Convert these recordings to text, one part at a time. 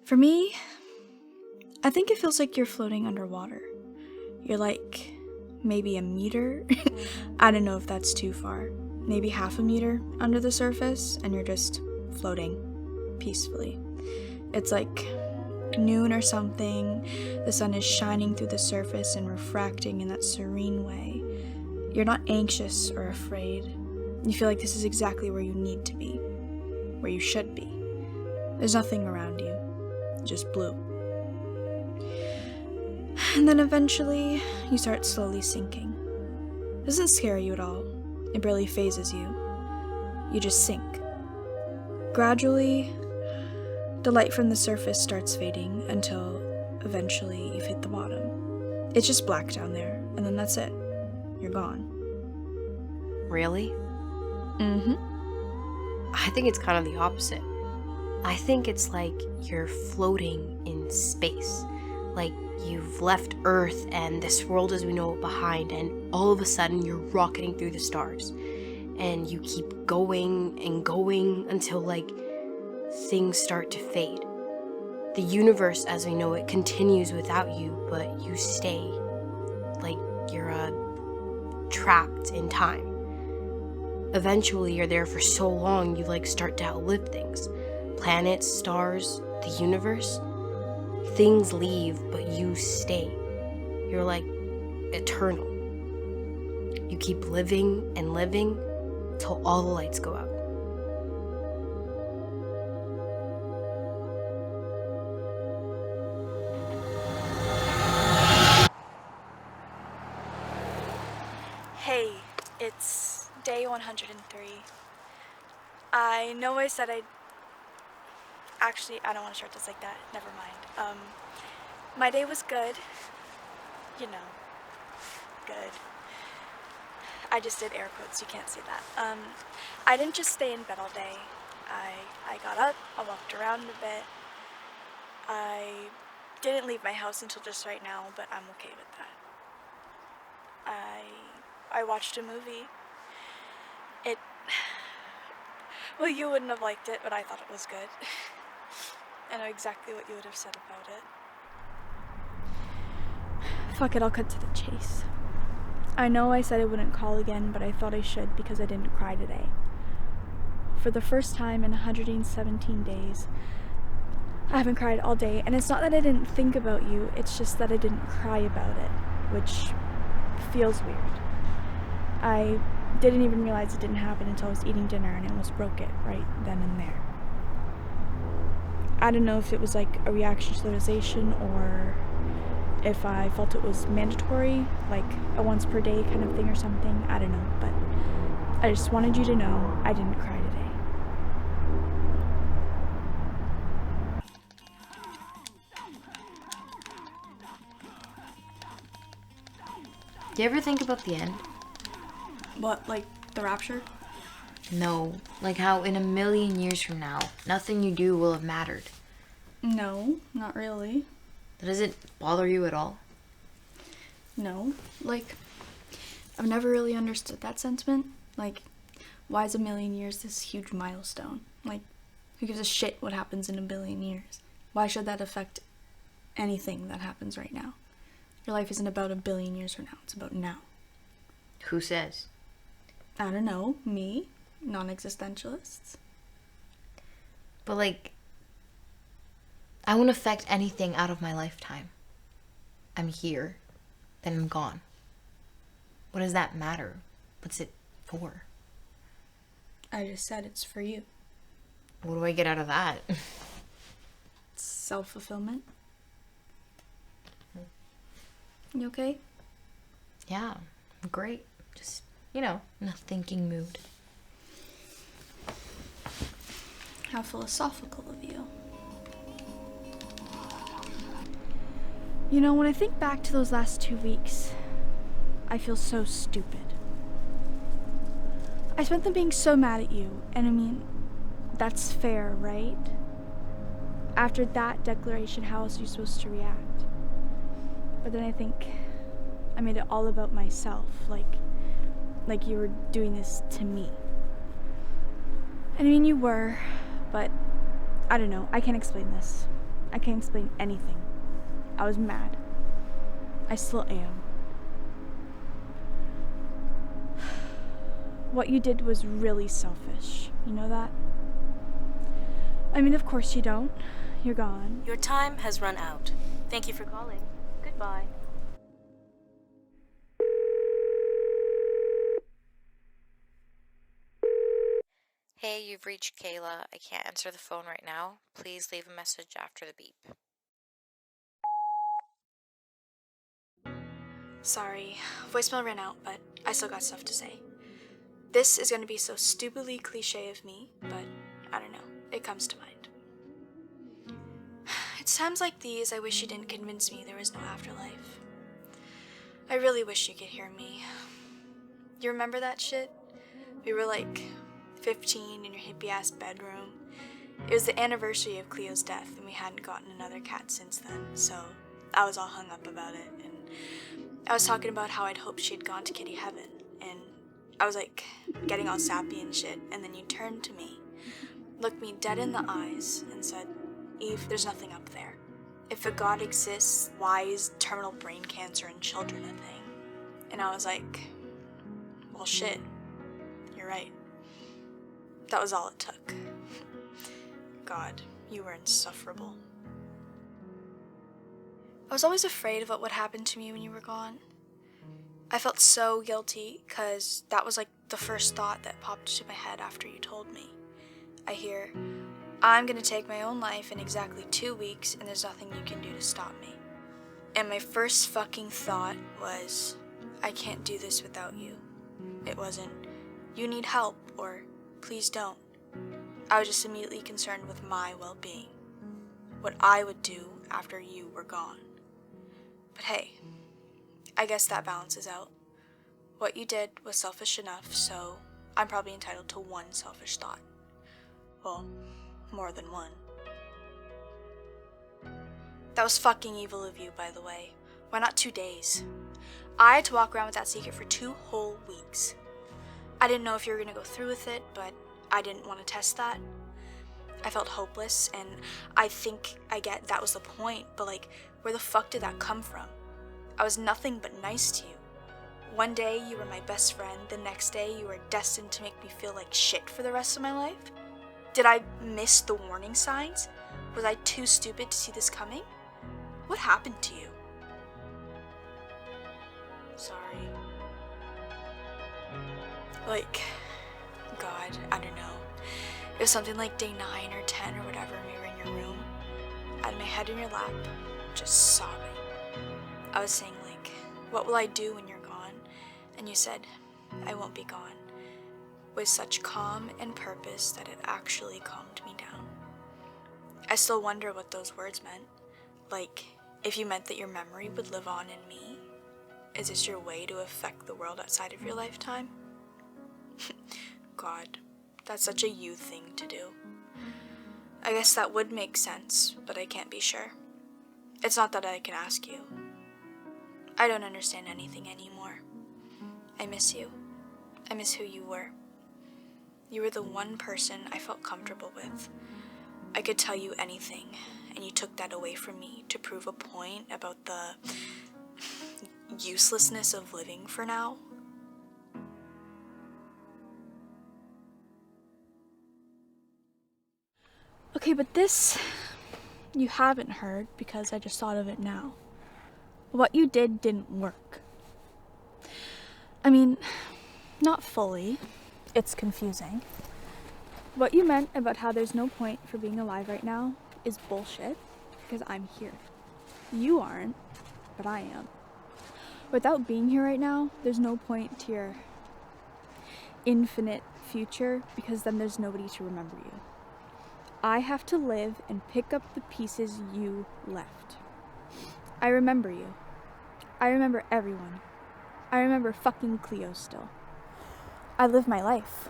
For me, I think it feels like you're floating underwater. You're like maybe a meter. I don't know if that's too far. Maybe half a meter under the surface, and you're just floating peacefully. It's like noon or something. The sun is shining through the surface and refracting in that serene way. You're not anxious or afraid. You feel like this is exactly where you need to be, where you should be. There's nothing around you, just blue. And then eventually, you start slowly sinking. It doesn't scare you at all. It barely phases you. You just sink. Gradually, the light from the surface starts fading until eventually you've hit the bottom. It's just black down there, and then that's it. You're gone. Really? Mm-hmm. I think it's kind of the opposite. I think it's like you're floating in space. Like you've left Earth and this world as we know it behind, and all of a sudden you're rocketing through the stars. And you keep going and going until like things start to fade. The universe as we know it continues without you, but you stay. Like you're trapped in time. Eventually you're there for so long you like start to outlive things. Planets, stars, the universe. Things leave, but you stay. You're like eternal. You keep living and living till all the lights go out. Hey, it's day 103. I know I said I'd... Actually, I don't want to start this like that. Never mind. My day was good. You know, good. I just did air quotes, you can't see that. I didn't just stay in bed all day. I got up, I walked around a bit. I didn't leave my house until just right now, but I'm okay with that. I watched a movie. Well, you wouldn't have liked it, but I thought it was good. I know exactly what you would have said about it. Fuck it, I'll cut to the chase. I know I said I wouldn't call again, but I thought I should because I didn't cry today. For the first time in 117 days, I haven't cried all day, and it's not that I didn't think about you, it's just that I didn't cry about it, which feels weird. I didn't even realize it didn't happen until I was eating dinner and I almost broke it right then and there. I don't know if it was like a reaction to the realization or if I felt it was mandatory, like a once per day kind of thing or something. I don't know, but I just wanted you to know I didn't cry today. Do you ever think about the end? What, like the rapture? No, like how in a million years from now, nothing you do will have mattered. No, not really. That doesn't bother you at all? No, like, I've never really understood that sentiment. Like, why is a million years this huge milestone? Like, who gives a shit what happens in a billion years? Why should that affect anything that happens right now? Your life isn't about a billion years from now, it's about now. Who says? I don't know, me? Non-existentialists? But like, I won't affect anything out of my lifetime. I'm here, then I'm gone. What does that matter? What's it for? I just said it's for you. What do I get out of that? Self-fulfillment. You okay? Yeah, I'm great. Just, in a thinking mood. How philosophical of you. You know, when I think back to those last 2 weeks, I feel so stupid. I spent them being so mad at you, and I mean, that's fair, right? After that declaration, how else are you supposed to react? But then I think I made it all about myself, like you were doing this to me. And I mean, you were, but I don't know, I can't explain this. I can't explain anything. I was mad. I still am. What you did was really selfish. You know that? I mean, of course you don't. You're gone. Your time has run out. Thank you for calling. Goodbye. Hey, you've reached Kayla. I can't answer the phone right now. Please leave a message after the beep. Sorry, voicemail ran out, but I still got stuff to say. This is gonna be so stupidly cliche of me, but I don't know, it comes to mind. It's times like these I wish you didn't convince me there was no afterlife. I really wish you could hear me. You remember that shit? We were like 15 in your hippie ass bedroom. It was the anniversary of Cleo's death and we hadn't gotten another cat since then, so I was all hung up about it, and I was talking about how I'd hoped she'd gone to kitty heaven, and I was like getting all sappy and shit, and then you turned to me, looked me dead in the eyes, and said, "Eve, there's nothing up there. If a God exists, why is terminal brain cancer in children a thing?" And I was like, well shit, you're right. That was all it took. God, you were insufferable. I was always afraid of what would happen to me when you were gone. I felt so guilty, because that was like the first thought that popped into my head after you told me. I hear, "I'm gonna take my own life in exactly 2 weeks, and there's nothing you can do to stop me." And my first fucking thought was, I can't do this without you. It wasn't, you need help, or please don't. I was just immediately concerned with my well-being. What I would do after you were gone. But hey, I guess that balances out. What you did was selfish enough, so I'm probably entitled to one selfish thought. Well, more than one. That was fucking evil of you, by the way. Why not 2 days? I had to walk around with that secret for 2 whole weeks. I didn't know if you were gonna go through with it, but I didn't want to test that. I felt hopeless, and I think I get that was the point, but like, where the fuck did that come from? I was nothing but nice to you. One day you were my best friend, the next day you were destined to make me feel like shit for the rest of my life? Did I miss the warning signs? Was I too stupid to see this coming? What happened to you? Sorry. Like, God, I don't know. It was something like day 9 or 10 or whatever, and we were in your room. I had my head in your lap, just sobbing. I was saying like, what will I do when you're gone? And you said, I won't be gone. With such calm and purpose that it actually calmed me down. I still wonder what those words meant. Like, if you meant that your memory would live on in me? Is this your way to affect the world outside of your lifetime? God, that's such a you thing to do. I guess that would make sense, but I can't be sure. It's not that I can ask you. I don't understand anything anymore. I miss you. I miss who you were. You were the one person I felt comfortable with. I could tell you anything, and you took that away from me to prove a point about the uselessness of living for now. Okay, but this you haven't heard because I just thought of it now. What you did didn't work. I mean, not fully. It's confusing. What you meant about how there's no point for being alive right now is bullshit, because I'm here. You aren't, but I am. Without being here right now, there's no point to your infinite future, because then there's nobody to remember you. I have to live and pick up the pieces you left. I remember you. I remember everyone. I remember fucking Cleo still. I live my life.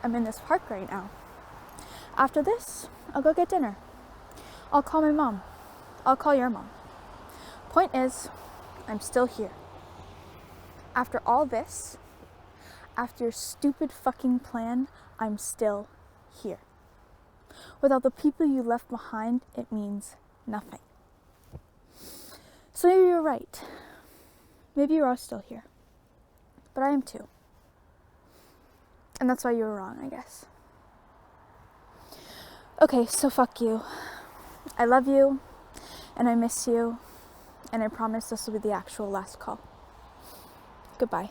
I'm in this park right now. After this, I'll go get dinner. I'll call my mom. I'll call your mom. Point is, I'm still here. After all this, after your stupid fucking plan, I'm still here. Without the people you left behind, it means Nothing. So maybe you're right. Maybe you are still here. But I am too. And that's why you were wrong, I guess. Okay, so fuck you. I love you, and I miss you, and I promise this will be the actual last call. Goodbye.